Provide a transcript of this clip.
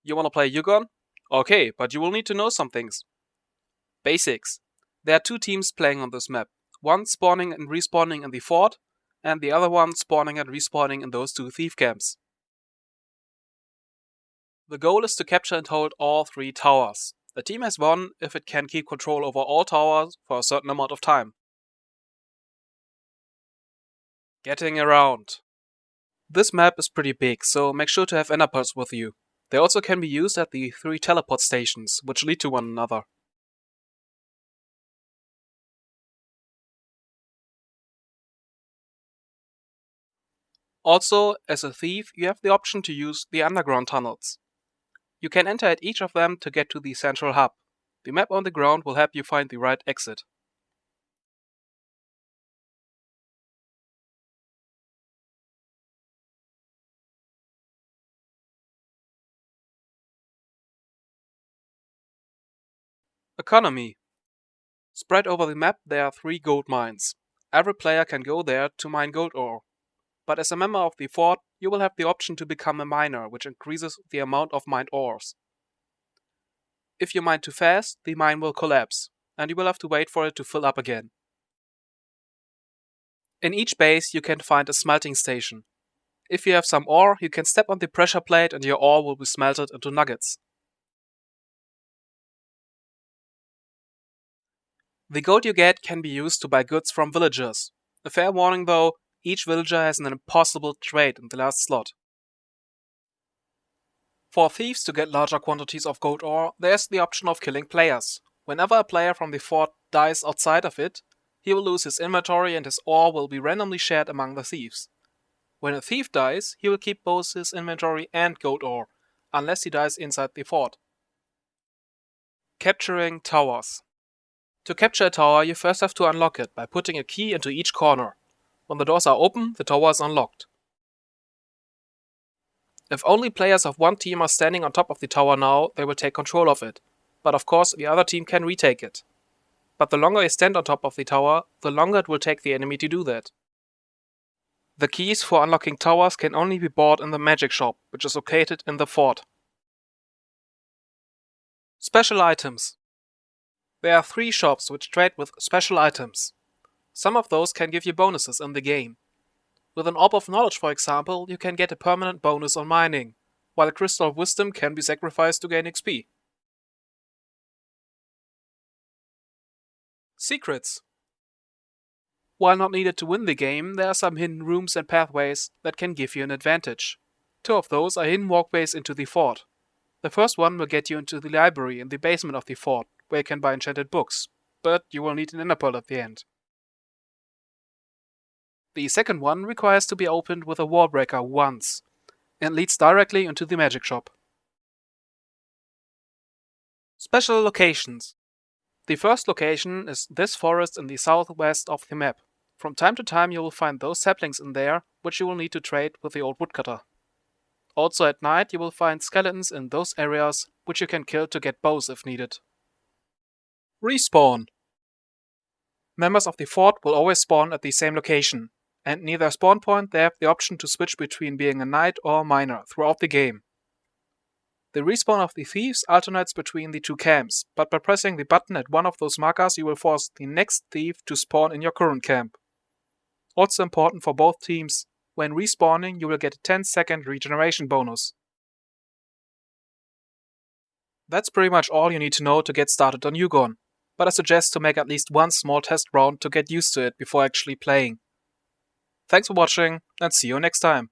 You wanna play Ugon? Okay, but you will need to know some things. Basics. There are two teams playing on this map. One spawning and respawning in the fort, and the other one spawning and respawning in those two thief camps. The goal is to capture and hold all three towers. The team has won if it can keep control over all towers for a certain amount of time. Getting around. This map is pretty big, so make sure to have enderpearls with you. They also can be used at the 3 teleport stations, which lead to one another. Also, as a thief, you have the option to use the underground tunnels. You can enter at each of them to get to the central hub. The map on the ground will help you find the right exit. Economy. Spread over the map there are 3 gold mines. Every player can go there to mine gold ore. But as a member of the fort, you will have the option to become a miner, which increases the amount of mined ores. If you mine too fast, the mine will collapse, and you will have to wait for it to fill up again. In each base you can find a smelting station. If you have some ore, you can step on the pressure plate and your ore will be smelted into nuggets. The gold you get can be used to buy goods from villagers. A fair warning though, each villager has an impossible trade in the last slot. For thieves to get larger quantities of gold ore, there's the option of killing players. Whenever a player from the fort dies outside of it, he will lose his inventory and his ore will be randomly shared among the thieves. When a thief dies, he will keep both his inventory and gold ore, unless he dies inside the fort. Capturing towers. To capture a tower, you first have to unlock it by putting a key into each corner. When the doors are open, the tower is unlocked. If only players of one team are standing on top of the tower now, they will take control of it. But of course, the other team can retake it. But the longer you stand on top of the tower, the longer it will take the enemy to do that. The keys for unlocking towers can only be bought in the magic shop, which is located in the fort. Special items. There are 3 shops which trade with special items. Some of those can give you bonuses in the game. With an Orb of Knowledge, for example, you can get a permanent bonus on mining, while a Crystal of Wisdom can be sacrificed to gain XP. Secrets. While not needed to win the game, there are some hidden rooms and pathways that can give you an advantage. 2 of those are hidden walkways into the fort. The first one will get you into the library in the basement of the fort, where you can buy enchanted books, but you will need an inner pearl at the end. The second one requires to be opened with a wall breaker once, and leads directly into the magic shop. Special locations. The first location is this forest in the southwest of the map. From time to time you will find those saplings in there, which you will need to trade with the old woodcutter. Also at night you will find skeletons in those areas, which you can kill to get bows if needed. Respawn. Members of the fort will always spawn at the same location, and near their spawn point they have the option to switch between being a knight or a miner throughout the game. The respawn of the thieves alternates between the 2 camps, but by pressing the button at one of those markers you will force the next thief to spawn in your current camp. Also important for both teams, when respawning you will get a 10-second regeneration bonus. That's pretty much all you need to know to get started on Ugon, but I suggest to make at least one small test round to get used to it before actually playing. Thanks for watching, and see you next time.